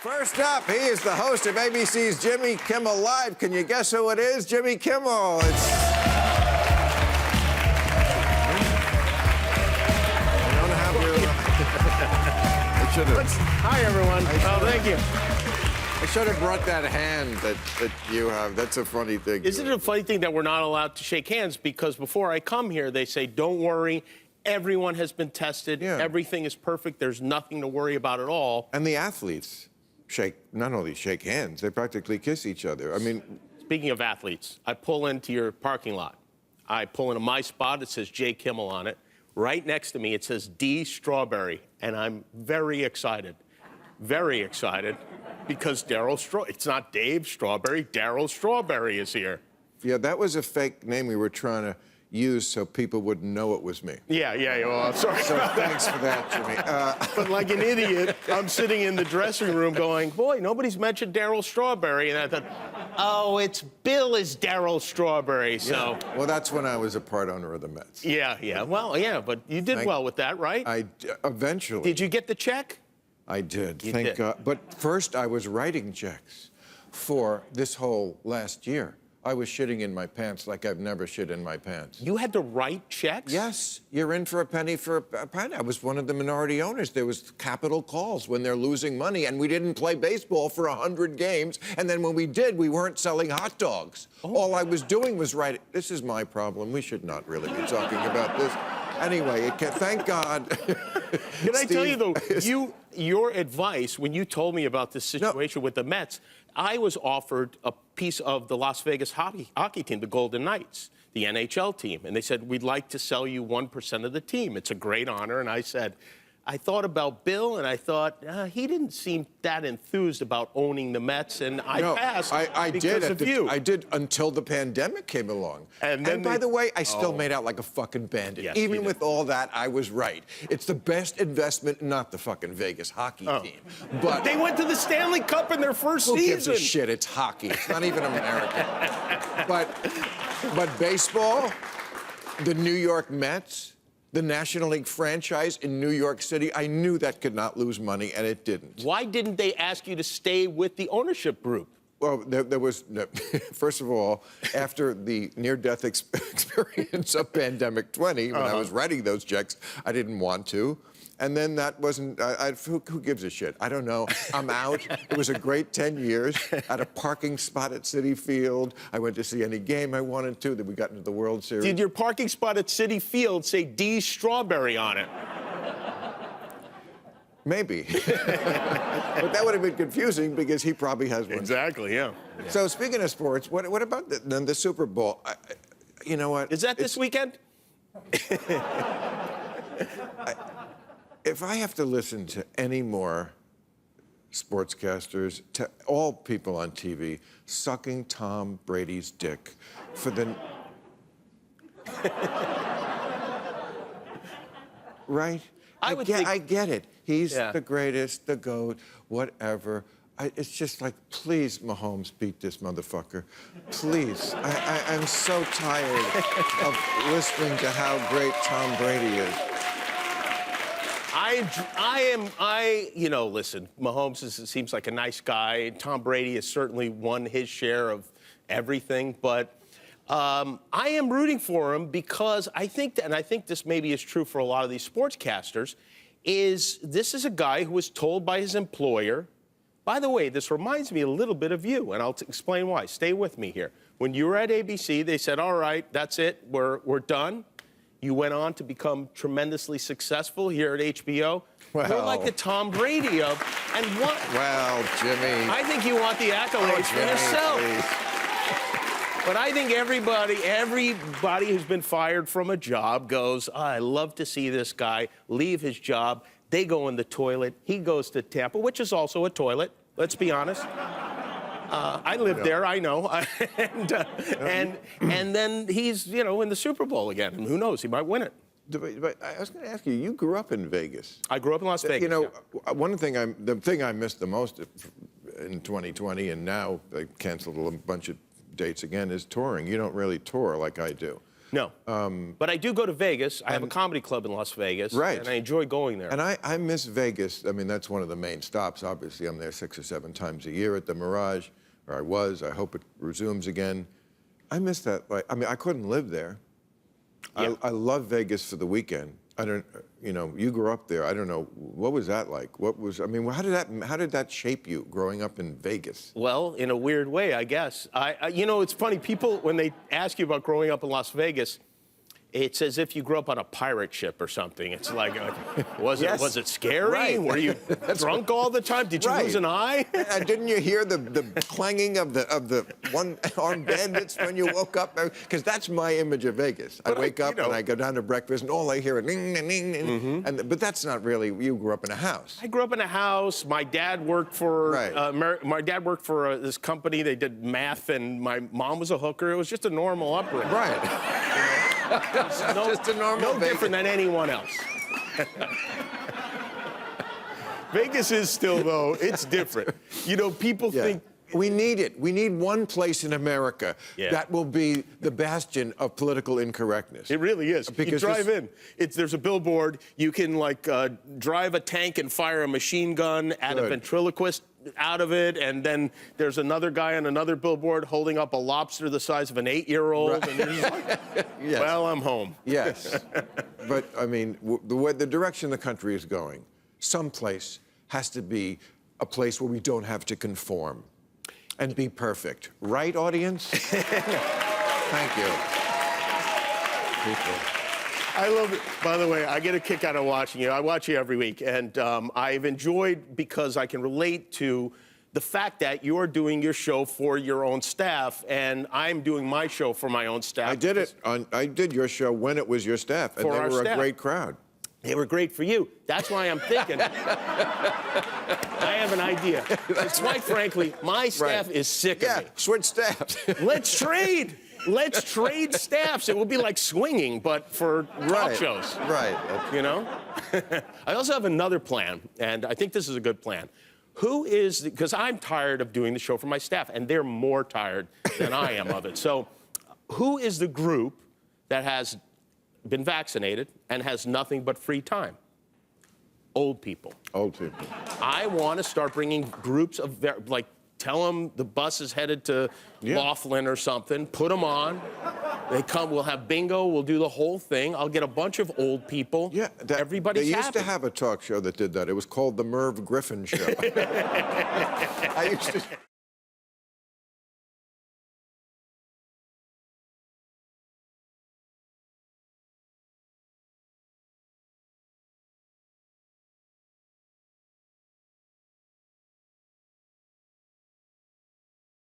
First up, he is the host of ABC's Jimmy Kimmel Live. Can you guess who it is? Jimmy Kimmel. Hi, everyone. Thank you. I should have brought that hand that you have. That's a funny thing. Isn't it a funny thing that we're not allowed to shake hands? Because before I come here, they say, don't worry, everyone has been tested. Yeah. Everything is perfect. There's nothing to worry about at all. And the athletes not only shake hands, they practically kiss each other. I mean... Speaking of athletes, I pull into your parking lot. I pull into my spot. It says J. Kimmel on it. Right next to me, it says D. Strawberry. And I'm very excited. Very excited. Because it's not Dave Strawberry, Darryl Strawberry is here. Yeah, that was a fake name we were trying to use so people wouldn't know it was me. Yeah, well, I'm sorry. So thanks for that, Jimmy. But like an idiot, I'm sitting in the dressing room going, boy, nobody's mentioned Darryl Strawberry. And I thought, oh, it's Bill is Darryl Strawberry, so. Yeah. Well, that's when I was a part owner of the Mets. Yeah. Well, yeah, but you did well with that, right? Eventually. Did you get the check? I did, You thank did. God. But first, I was writing checks for this whole last year. I was shitting in my pants like I've never shit in my pants. You had to write checks? Yes, you're in for a penny for a penny. I was one of the minority owners. There was capital calls when they're losing money, and we didn't play baseball for 100 games, and then when we did, we weren't selling hot dogs. Oh. All I was doing was writing. This is my problem. We should not really be talking about this. Anyway, thank God. Can I tell you, though, your advice, when you told me about this situation with the Mets, I was offered a piece of the Las Vegas hockey team, the Golden Knights, the NHL team. And they said, we'd like to sell you 1% of the team. It's a great honor. And I said, I thought about Bill, and I thought, he didn't seem that enthused about owning the Mets, and I passed because of you. I did until the pandemic came along. And by the way, I still made out like a fucking bandit. Yes, Even with all that, I was right. It's the best investment, not the fucking Vegas hockey team. But they went to the Stanley Cup in their first season. Who gives a season? shit? It's hockey. It's not even American. but baseball, the New York Mets, the National League franchise in New York City, I knew that could not lose money, and it didn't. Why didn't they ask you to stay with the ownership group? Well, there was, first of all, after the near-death experience of Pandemic 20, when I was writing those checks, I didn't want to. And then that wasn't, who gives a shit? I don't know. I'm out. It was a great 10 years. At a parking spot at Citi Field. I went to see any game I wanted to. Then we got into the World Series. Did your parking spot at Citi Field say D. Strawberry on it? Maybe. But that would have been confusing because he probably has one. Exactly, yeah. So speaking of sports, what about the Super Bowl? You know what? Is that this weekend? If I have to listen to any more sportscasters, to all people on TV, sucking Tom Brady's dick for the... Right? I get it. He's the greatest, the GOAT, whatever. It's just like, please, Mahomes, beat this motherfucker. Please. I'm so tired of listening to how great Tom Brady is. Listen, Mahomes seems like a nice guy. Tom Brady has certainly won his share of everything, but I am rooting for him because I think this maybe is true for a lot of these sportscasters, this is a guy who was told by his employer, by the way, this reminds me a little bit of you, and I'll explain why. Stay with me here. When you were at ABC, they said, all right, that's it, we're done. You went on to become tremendously successful here at HBO. Well, you're like the Tom Brady of, and what? Well, Jimmy. I think you want the accolades for yourself. Please. But I think everybody who's been fired from a job goes, I love to see this guy leave his job. They go in the toilet. He goes to Tampa, which is also a toilet. Let's be honest. I lived there, I know. and then he's, in the Super Bowl again. And who knows, he might win it. But I was going to ask you, you grew up in Vegas. I grew up in Las Vegas. The thing I missed the most in 2020, and now they canceled a bunch of dates again, is touring. You don't really tour like I do. No. But I do go to Vegas. I have a comedy club in Las Vegas. Right. And I enjoy going there. And I miss Vegas. I mean, that's one of the main stops. Obviously, I'm there 6 or 7 times a year at the Mirage, or I was. I hope it resumes again. I miss that. Like, I mean, I couldn't live there. Yeah. I love Vegas for the weekend. I don't, you know, you grew up there. I don't know, what was that like? What was, I mean, how did that shape you growing up in Vegas? Well, in a weird way, I guess. You know, it's funny. People, when they ask you about growing up in Las Vegas, it's as if you grew up on a pirate ship or something. It's like, was it scary? Right. Were you drunk all the time? Did you lose an eye? Didn't you hear the clanging of the one-armed bandits when you woke up? Because that's my image of Vegas. I wake up and I go down to breakfast and all I hear is ding, ding, ding, ding. But that's not really. You grew up in a house. I grew up in a house. My dad worked for this company. They did math, and my mom was a hooker. It was just a normal upbringing. Right. Just a normal No different than anyone else. Vegas is still, though, it's different. You know, people think... We need it. We need one place in America that will be the bastion of political incorrectness. It really is. Because you drive in, there's a billboard. You can, like, drive a tank and fire a machine gun at a ventriloquist out of it, and then there's another guy on another billboard holding up a lobster the size of an 8-year-old, and you're just like, well, I'm home. Yes. But, I mean, the direction the country is going, someplace has to be a place where we don't have to conform and be perfect. Right, audience? Thank you. People. I love it. By the way, I get a kick out of watching you. I watch you every week, and I've enjoyed because I can relate to the fact that you're doing your show for your own staff, and I'm doing my show for my own staff. I did it. I did your show when it was your staff, and they were a great crowd. They were great for you. That's why I'm thinking. I have an idea. Quite frankly, my staff is sick of me. Switch staffs. Let's trade. Let's trade staffs. It will be like swinging, but for talk shows. Right. You know? I also have another plan, and I think this is a good plan. Because I'm tired of doing the show for my staff, and they're more tired than I am of it. So, who is the group that has been vaccinated and has nothing but free time? Old people. Old people. I want to start bringing groups of, like, tell them the bus is headed to Laughlin or something. Put them on. They come. We'll have bingo. We'll do the whole thing. I'll get a bunch of old people. Yeah, everybody's happy. They used to have a talk show that did that. It was called the Merv Griffin Show. I used to.